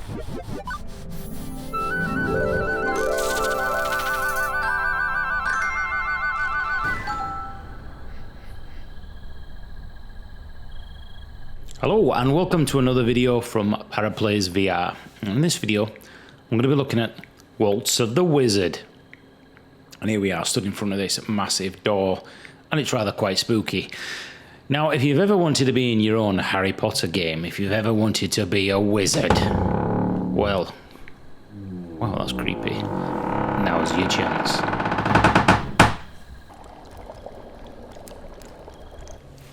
Hello and welcome to another video from ParaPlaysVR. In this video, I'm going to be looking at Waltz of the Wizard. And here we are, stood in front of this massive door, and it's rather quite spooky. Now, if you've ever wanted to be in your own Harry Potter game, if you've ever wanted to be a wizard, well, wow, that's creepy. Now's your chance.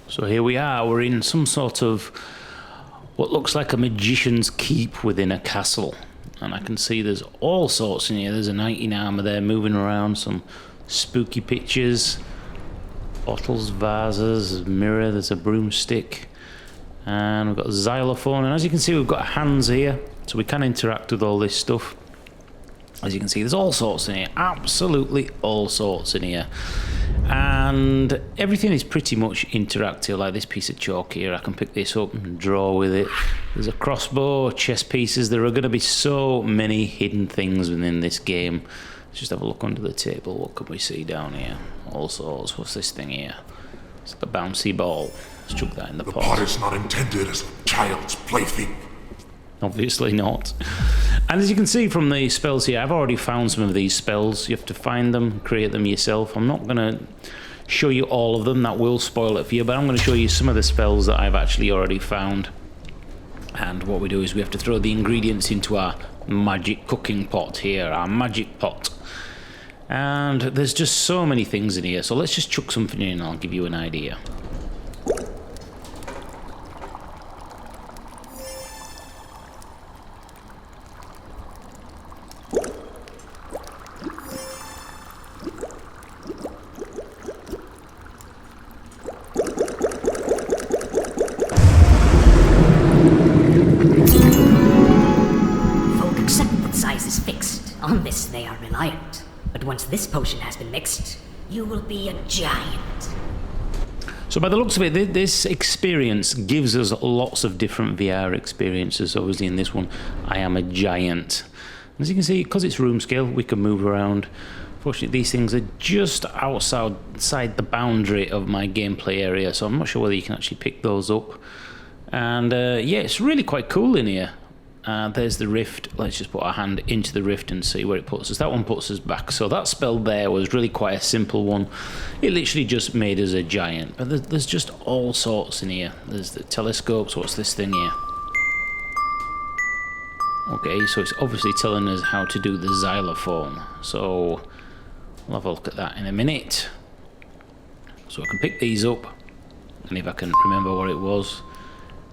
So here we are, we're in some sort of what looks like a magician's keep within a castle. And I can see there's all sorts in here. There's a knight in armour there moving around, some spooky pictures, bottles, vases, a mirror, there's a broomstick, and we've got a xylophone. And as you can see, we've got hands here, so we can interact with all this stuff. As you can see, there's all sorts in here, absolutely all sorts in here. And everything is pretty much interactive, like this piece of chalk here. I can pick this up and draw with it. There's a crossbow, chess pieces. There are going to be so many hidden things within this game. Let's just have a look under the table. What can we see down here? All sorts. What's this thing here? It's like a bouncy ball. Let's chuck that in the pot. The pot is not intended as a child's plaything. Obviously not. And as you can see from the spells here, I've already found some of these spells. You have to find them, create them yourself. I'm not going to show you all of them, that will spoil it for you, but I'm going to show you some of the spells that I've actually already found. And what we do is we have to throw the ingredients into our magic cooking pot here, our magic pot. And there's just so many things in here, so let's just chuck something in and I'll give you an idea. On this they are reliant, but once this potion has been mixed, you will be a giant. So by the looks of it, this experience gives us lots of different VR experiences. Obviously in this one, I am a giant. As you can see, because it's room scale, we can move around. Fortunately, these things are just outside the boundary of my gameplay area, so I'm not sure whether you can actually pick those up. And yeah, it's really quite cool in here. There's the rift. Let's just put our hand into the rift and see where it puts us. That one puts us back. So that spell there was really quite a simple one. It literally just made us a giant. But there's just all sorts in here. There's the telescopes. What's this thing here? Okay, so it's obviously telling us how to do the xylophone. So we'll have a look at that in a minute. So I can pick these up. And if I can remember what it was.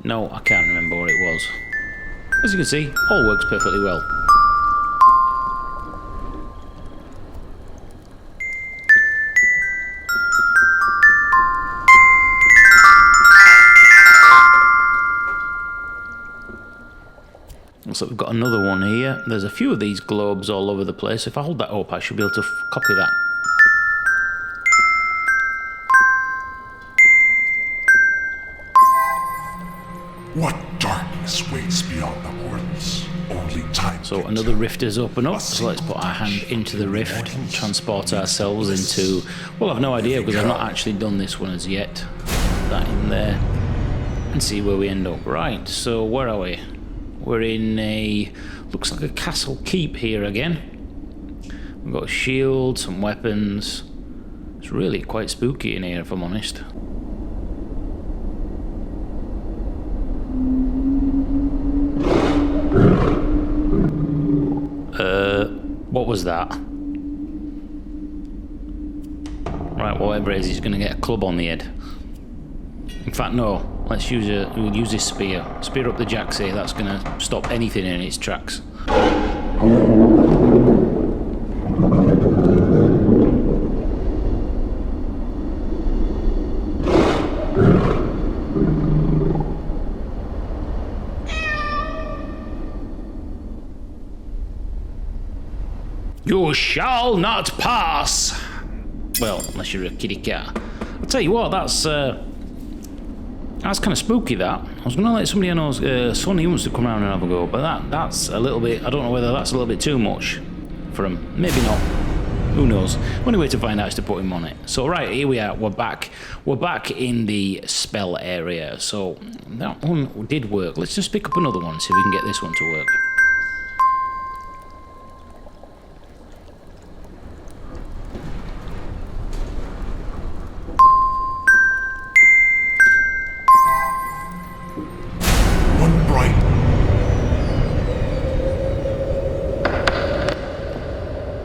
No, I can't remember what it was. As you can see, all works perfectly well. So we've got another one here. There's a few of these globes all over the place. If I hold that up, I should be able to copy that. What darkness waits beyond the portals? Only time. So another rift is open up, so let's put our hand into the rift and transport ourselves into... Well, I've no idea because I've not actually done this one as yet. Put that in there and see where we end up. Right, so where are we? We're in a... looks like a castle keep here again. We've got a shield, some weapons. It's really quite spooky in here, if I'm honest. What was that? Right, whatever it is, he's going to get a club on the head. In fact, no. We'll use this spear. Spear up the jacks here. That's going to stop anything in its tracks. You shall not pass! Well, unless you're a kitty cat. I'll tell you what, that's That's kind of spooky, that. I was going to let somebody I know, Sonny wants to come around and have a go, but that's a little bit... I don't know whether that's a little bit too much for him. Maybe not. Who knows? Only way to find out is to put him on it. So right, here we are. We're back. We're back in the spell area. So that one did work. Let's just pick up another one, see if we can get this one to work. One bright.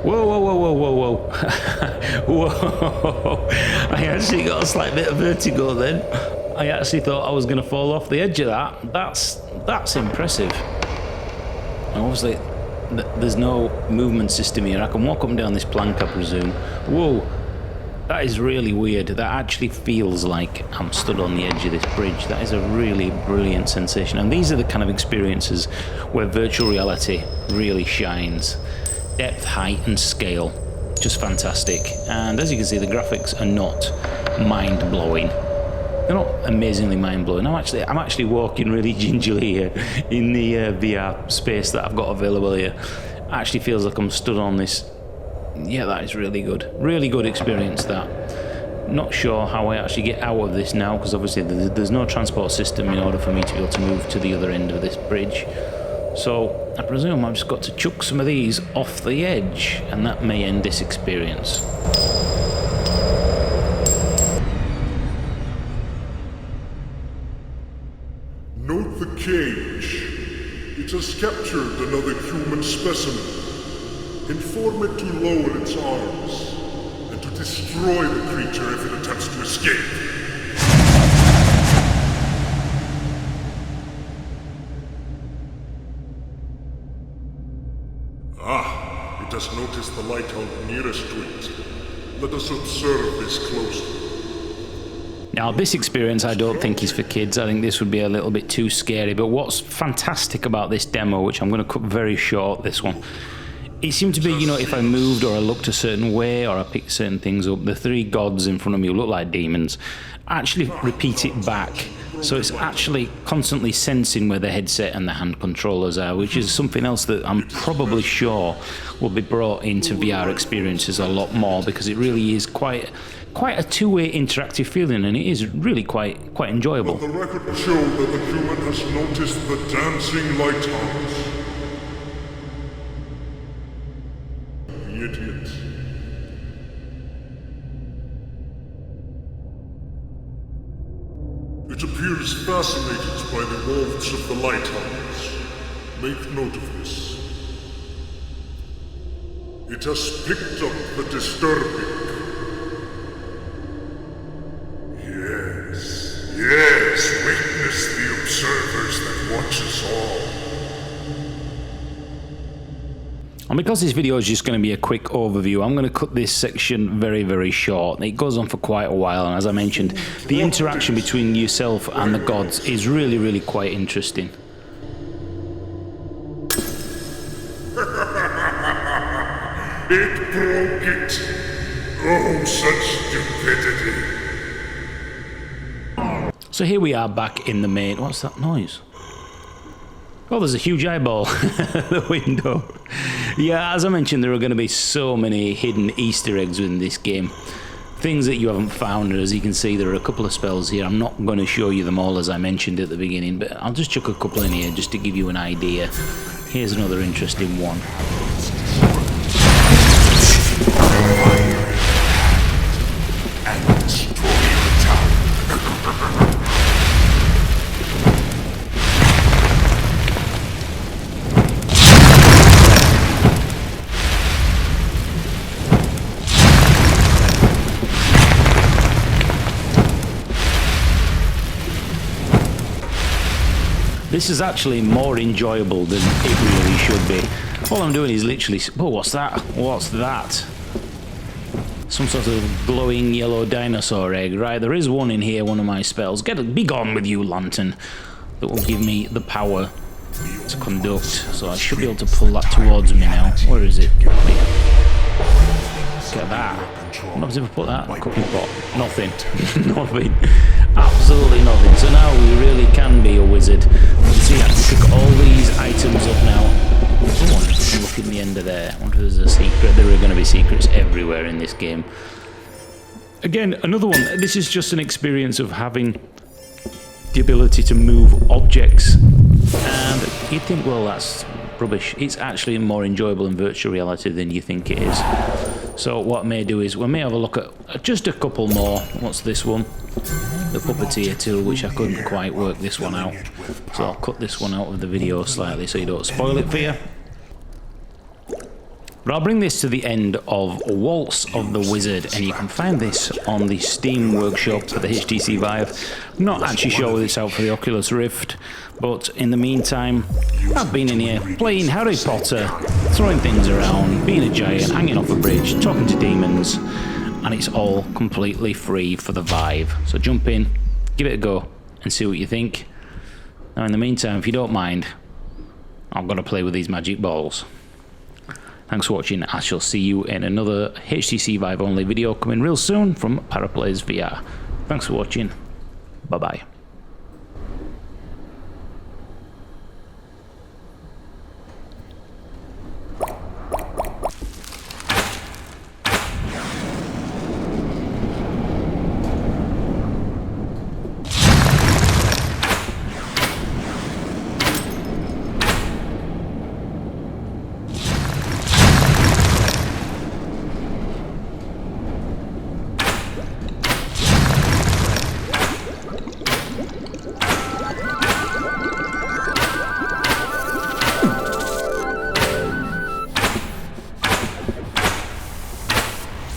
Whoa, whoa, whoa, whoa, whoa, whoa. Whoa. I actually got a slight bit of vertigo then. I actually thought I was going to fall off the edge of that. That's impressive. And obviously, there's no movement system here. I can walk up and down this plank, I presume. Whoa. That is really weird. That actually feels like I'm stood on the edge of this bridge. That is a really brilliant sensation. And these are the kind of experiences where virtual reality really shines. Depth, height and scale, just fantastic. And as you can see, the graphics are not mind-blowing. They're not amazingly mind-blowing. I'm actually walking really gingerly here in the VR space that I've got available here. It actually feels like I'm stood on this. Yeah, that is really good. Really good experience, that. Not sure how I actually get out of this now, because obviously there's no transport system in order for me to be able to move to the other end of this bridge. So I presume I've just got to chuck some of these off the edge, and that may end this experience. Note the cage. It has captured another human specimen. Inform it to lower its arms, and to destroy the creature if it attempts to escape. It has noticed the lighthouse nearest to it. Let us observe this closely. Now, this experience I don't think is for kids. I think this would be a little bit too scary. But what's fantastic about this demo, which I'm going to cut very short, this one, it seemed to be, you know, if I moved or I looked a certain way or I picked certain things up, the three gods in front of me who look like demons actually repeat it back. So it's actually constantly sensing where the headset and the hand controllers are, which is something else that I'm probably sure will be brought into VR experiences a lot more, because it really is quite a two-way interactive feeling, and it is really quite enjoyable. But the record showed that the human has noticed the dancing lighthouse. The idiot. It appears fascinated by the waltz of the lighthouse. Make note of this. It has picked up the disturbing. Yes, witness the observers that watch us all. And because this video is just going to be a quick overview, I'm going to cut this section very, very short. It goes on for quite a while, and as I mentioned, the interaction between yourself and the gods is really, really quite interesting. It broke it. Oh, such stupidity. So here we are back in the main... What's that noise? Oh, there's a huge eyeball at the window. Yeah, as I mentioned, there are going to be so many hidden Easter eggs within this game. Things that you haven't found, and as you can see, there are a couple of spells here. I'm not going to show you them all as I mentioned at the beginning, but I'll just chuck a couple in here just to give you an idea. Here's another interesting one. This is actually more enjoyable than it really should be. All I'm doing is literally... Oh, what's that? What's that? Some sort of glowing yellow dinosaur egg. Right, there is one in here, one of my spells. Be gone with you, lantern. That will give me the power to conduct. So I should be able to pull that towards me now. Where is it? look at that. What happens if I put that in a cooking pot? Nothing. Nothing. Absolutely nothing. So now we really can be a wizard. See, I can pick all these items up now. Oh, look in the end of there. I wonder if there's a secret. There are going to be secrets everywhere in this game. Again, another one. This is just an experience of having the ability to move objects. And you'd think, well, that's rubbish. It's actually more enjoyable in virtual reality than you think it is. So what I may do is we may have a look at just a couple more. What's this one? The puppeteer tool, which I couldn't quite work this one out. So I'll cut this one out of the video slightly so you don't spoil it for you. But I'll bring this to the end of Waltz of the Wizard, and you can find this on the Steam Workshop for the HTC Vive. I'm not actually sure whether it's out for the Oculus Rift, but in the meantime, I've been in here playing Harry Potter, throwing things around, being a giant, hanging off a bridge, talking to demons, and it's all completely free for the Vive. So jump in, give it a go, and see what you think. Now in the meantime, if you don't mind, I'm going to play with these magic balls. Thanks for watching. I shall see you in another HTC Vive only video coming real soon from ParaPlaysVR. Thanks for watching. Bye bye.